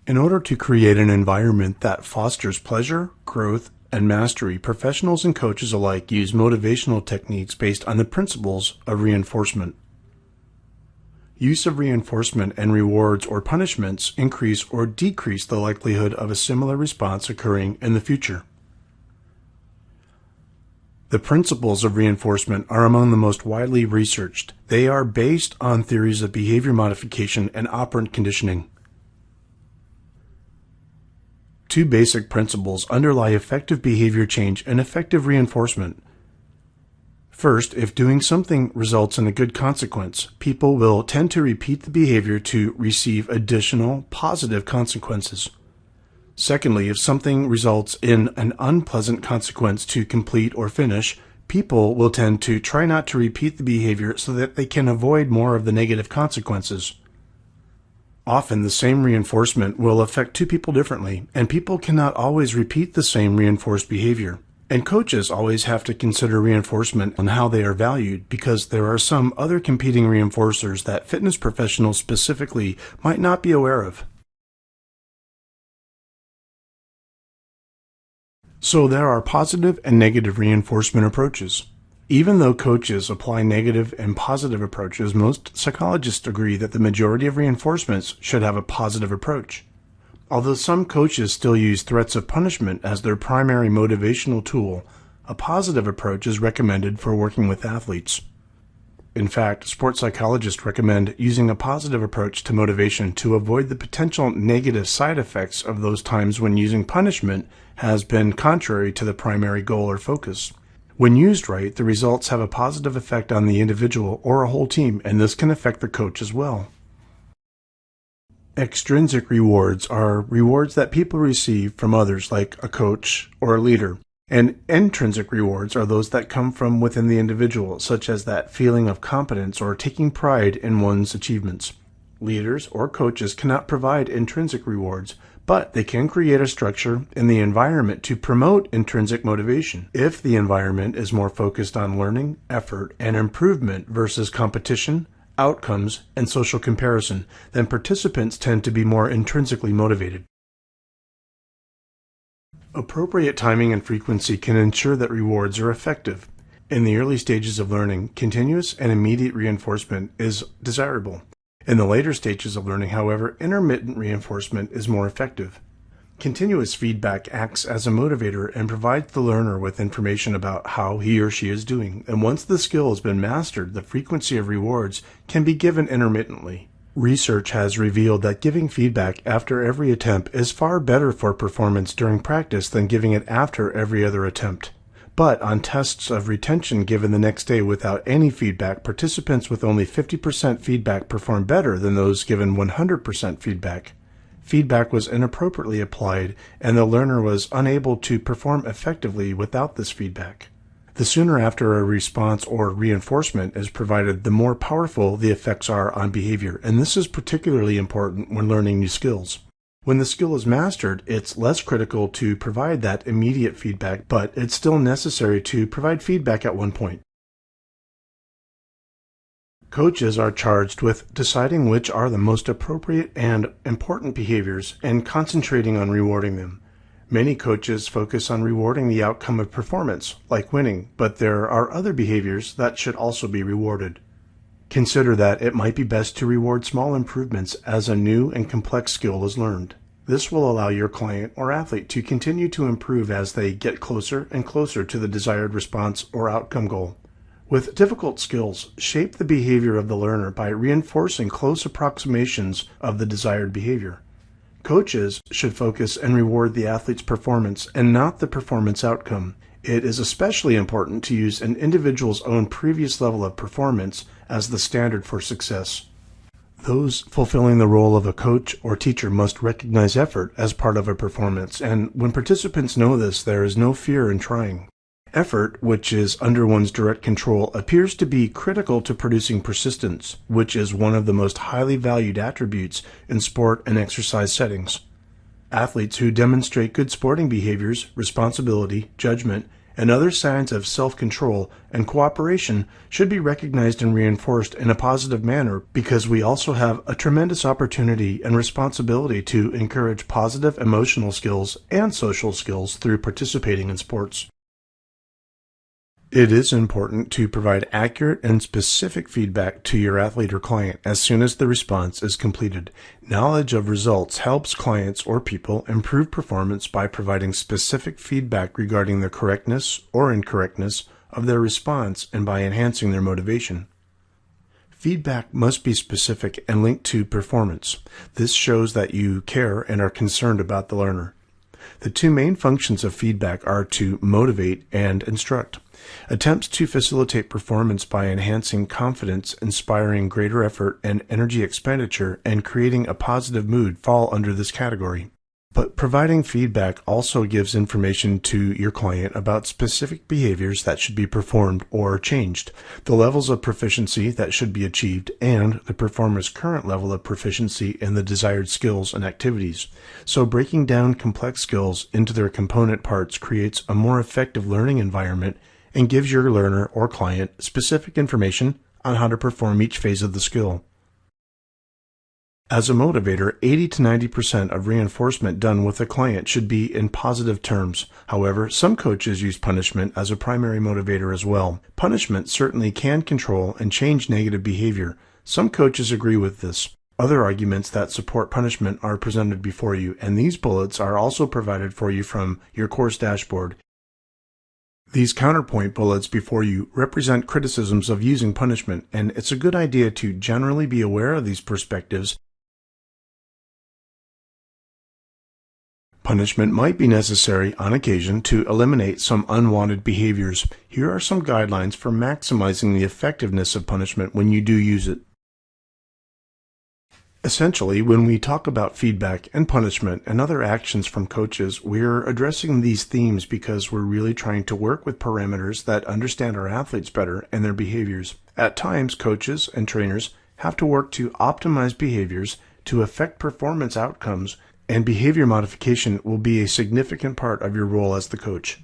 In order to create an environment that fosters pleasure, growth, and mastery, professionals and coaches alike use motivational techniques based on the principles of reinforcement. Use of reinforcement and rewards or punishments increase or decrease the likelihood of a similar response occurring in the future. The principles of reinforcement are among the most widely researched. They are based on theories of behavior modification and operant conditioning. Two basic principles underlie effective behavior change and effective reinforcement. First, if doing something results in a good consequence, people will tend to repeat the behavior to receive additional positive consequences. Secondly, if something results in an unpleasant consequence to complete or finish, people will tend to try not to repeat the behavior so that they can avoid more of the negative consequences. Often the same reinforcement will affect two people differently, and people cannot always repeat the same reinforced behavior. And coaches always have to consider reinforcement and how they are valued, because there are some other competing reinforcers that fitness professionals specifically might not be aware of. So there are positive and negative reinforcement approaches. Even though coaches apply negative and positive approaches, most psychologists agree that the majority of reinforcements should have a positive approach. Although some coaches still use threats of punishment as their primary motivational tool, a positive approach is recommended for working with athletes. In fact, sports psychologists recommend using a positive approach to motivation to avoid the potential negative side effects of those times when using punishment has been contrary to the primary goal or focus. When used right, the results have a positive effect on the individual or a whole team, and this can affect the coach as well. Extrinsic rewards are rewards that people receive from others, like a coach or a leader. And intrinsic rewards are those that come from within the individual, such as that feeling of competence or taking pride in one's achievements. Leaders or coaches cannot provide intrinsic rewards, but they can create a structure in the environment to promote intrinsic motivation. If the environment is more focused on learning, effort, and improvement versus competition, outcomes, and social comparison, then participants tend to be more intrinsically motivated. Appropriate timing and frequency can ensure that rewards are effective. In the early stages of learning, continuous and immediate reinforcement is desirable. In the later stages of learning, however, intermittent reinforcement is more effective. Continuous feedback acts as a motivator and provides the learner with information about how he or she is doing, and once the skill has been mastered, the frequency of rewards can be given intermittently. Research has revealed that giving feedback after every attempt is far better for performance during practice than giving it after every other attempt. But on tests of retention given the next day without any feedback, participants with only 50% feedback performed better than those given 100% feedback. Feedback was inappropriately applied, and the learner was unable to perform effectively without this feedback. The sooner after a response or reinforcement is provided, the more powerful the effects are on behavior, and this is particularly important when learning new skills. When the skill is mastered, it's less critical to provide that immediate feedback, but it's still necessary to provide feedback at one point. Coaches are charged with deciding which are the most appropriate and important behaviors and concentrating on rewarding them. Many coaches focus on rewarding the outcome of performance, like winning, but there are other behaviors that should also be rewarded. Consider that it might be best to reward small improvements as a new and complex skill is learned. This will allow your client or athlete to continue to improve as they get closer and closer to the desired response or outcome goal. With difficult skills, shape the behavior of the learner by reinforcing close approximations of the desired behavior. Coaches should focus and reward the athlete's performance and not the performance outcome. It is especially important to use an individual's own previous level of performance as the standard for success. Those fulfilling the role of a coach or teacher must recognize effort as part of a performance, and when participants know this, there is no fear in trying. Effort, which is under one's direct control, appears to be critical to producing persistence, which is one of the most highly valued attributes in sport and exercise settings. Athletes who demonstrate good sporting behaviors, responsibility, judgment, and other signs of self-control and cooperation should be recognized and reinforced in a positive manner, because we also have a tremendous opportunity and responsibility to encourage positive emotional skills and social skills through participating in sports. It is important to provide accurate and specific feedback to your athlete or client as soon as the response is completed. Knowledge of results helps clients or people improve performance by providing specific feedback regarding the correctness or incorrectness of their response and by enhancing their motivation. Feedback must be specific and linked to performance. This shows that you care and are concerned about the learner. The two main functions of feedback are to motivate and instruct. Attempts to facilitate performance by enhancing confidence, inspiring greater effort and energy expenditure, and creating a positive mood fall under this category. But providing feedback also gives information to your client about specific behaviors that should be performed or changed, the levels of proficiency that should be achieved, and the performer's current level of proficiency in the desired skills and activities. So breaking down complex skills into their component parts creates a more effective learning environment and gives your learner or client specific information on how to perform each phase of the skill. As a motivator, 80 to 90% of reinforcement done with a client should be in positive terms. However, some coaches use punishment as a primary motivator as well. Punishment certainly can control and change negative behavior. Some coaches agree with this. Other arguments that support punishment are presented before you, and these bullets are also provided for you from your course dashboard. These counterpoint bullets before you represent criticisms of using punishment, and it's a good idea to generally be aware of these perspectives. Punishment might be necessary on occasion to eliminate some unwanted behaviors. Here are some guidelines for maximizing the effectiveness of punishment when you do use it. Essentially, when we talk about feedback and punishment and other actions from coaches, we're addressing these themes because we're really trying to work with parameters that understand our athletes better and their behaviors. At times, coaches and trainers have to work to optimize behaviors to affect performance outcomes, and behavior modification will be a significant part of your role as the coach.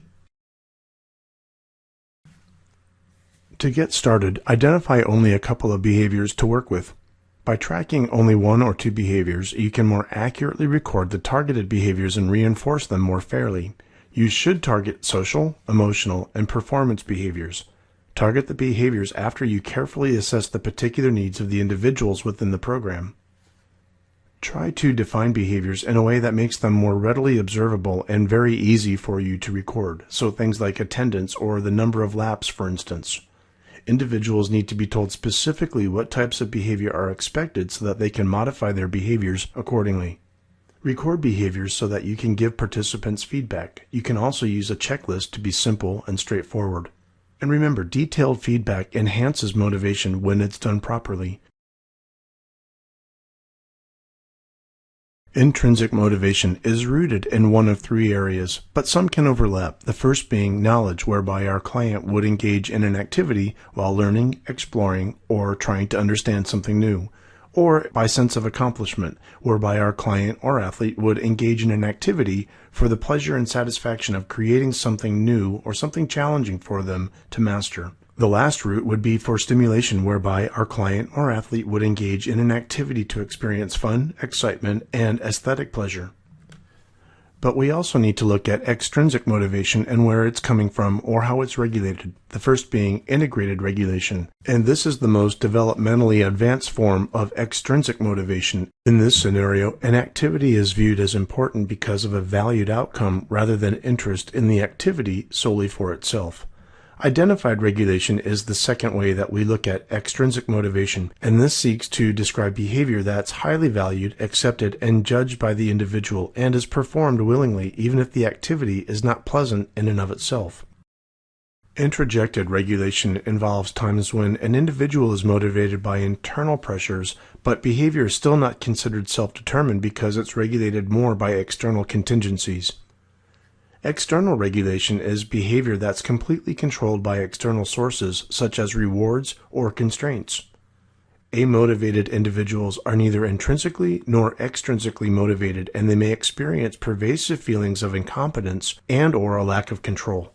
To get started, identify only a couple of behaviors to work with. By tracking only one or two behaviors, you can more accurately record the targeted behaviors and reinforce them more fairly. You should target social, emotional, and performance behaviors. Target the behaviors after you carefully assess the particular needs of the individuals within the program. Try to define behaviors in a way that makes them more readily observable and very easy for you to record, so things like attendance or the number of laps, for instance. Individuals need to be told specifically what types of behavior are expected so that they can modify their behaviors accordingly. Record behaviors so that you can give participants feedback. You can also use a checklist to be simple and straightforward. And remember, detailed feedback enhances motivation when it's done properly. Intrinsic motivation is rooted in one of three areas, but some can overlap, the first being knowledge, whereby our client would engage in an activity while learning, exploring, or trying to understand something new, or by sense of accomplishment, whereby our client or athlete would engage in an activity for the pleasure and satisfaction of creating something new or something challenging for them to master. The last route would be for stimulation, whereby our client or athlete would engage in an activity to experience fun, excitement, and aesthetic pleasure. But we also need to look at extrinsic motivation and where it's coming from or how it's regulated, the first being integrated regulation. And this is the most developmentally advanced form of extrinsic motivation. In this scenario, an activity is viewed as important because of a valued outcome rather than interest in the activity solely for itself. Identified regulation is the second way that we look at extrinsic motivation, and this seeks to describe behavior that's highly valued, accepted, and judged by the individual and is performed willingly even if the activity is not pleasant in and of itself. Introjected regulation involves times when an individual is motivated by internal pressures, but behavior is still not considered self-determined because it's regulated more by external contingencies. External regulation is behavior that's completely controlled by external sources, such as rewards or constraints. Amotivated individuals are neither intrinsically nor extrinsically motivated, and they may experience pervasive feelings of incompetence and/or a lack of control.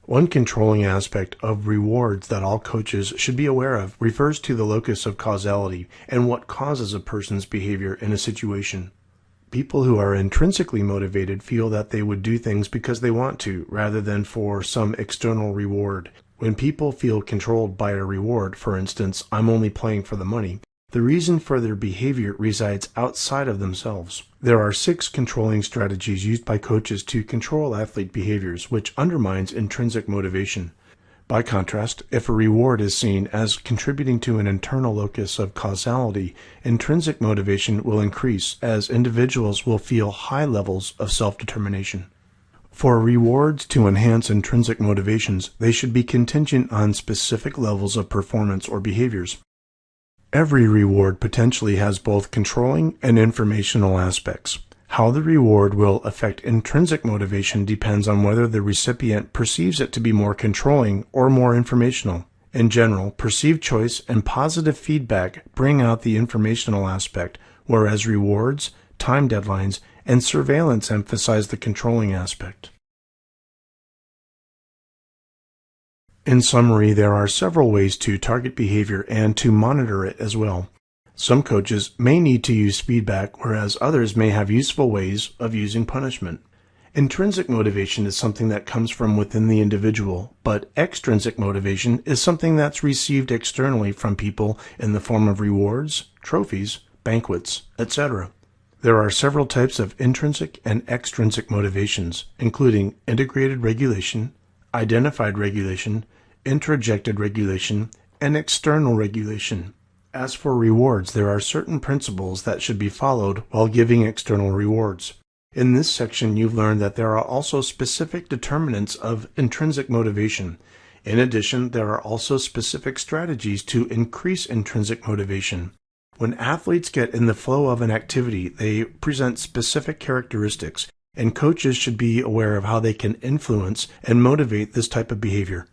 One controlling aspect of rewards that all coaches should be aware of refers to the locus of causality and what causes a person's behavior in a situation. People who are intrinsically motivated feel that they would do things because they want to, rather than for some external reward. When people feel controlled by a reward, for instance, I'm only playing for the money, the reason for their behavior resides outside of themselves. There are 6 controlling strategies used by coaches to control athlete behaviors, which undermines intrinsic motivation. By contrast, if a reward is seen as contributing to an internal locus of causality, intrinsic motivation will increase as individuals will feel high levels of self-determination. For rewards to enhance intrinsic motivations, they should be contingent on specific levels of performance or behaviors. Every reward potentially has both controlling and informational aspects. How the reward will affect intrinsic motivation depends on whether the recipient perceives it to be more controlling or more informational. In general, perceived choice and positive feedback bring out the informational aspect, whereas rewards, time deadlines, and surveillance emphasize the controlling aspect. In summary, there are several ways to target behavior and to monitor it as well. Some coaches may need to use feedback, whereas others may have useful ways of using punishment. Intrinsic motivation is something that comes from within the individual, but extrinsic motivation is something that's received externally from people in the form of rewards, trophies, banquets, etc. There are several types of intrinsic and extrinsic motivations, including integrated regulation, identified regulation, introjected regulation, and external regulation. As for rewards, there are certain principles that should be followed while giving external rewards. In this section, you've learned that there are also specific determinants of intrinsic motivation. In addition, there are also specific strategies to increase intrinsic motivation. When athletes get in the flow of an activity, they present specific characteristics, and coaches should be aware of how they can influence and motivate this type of behavior.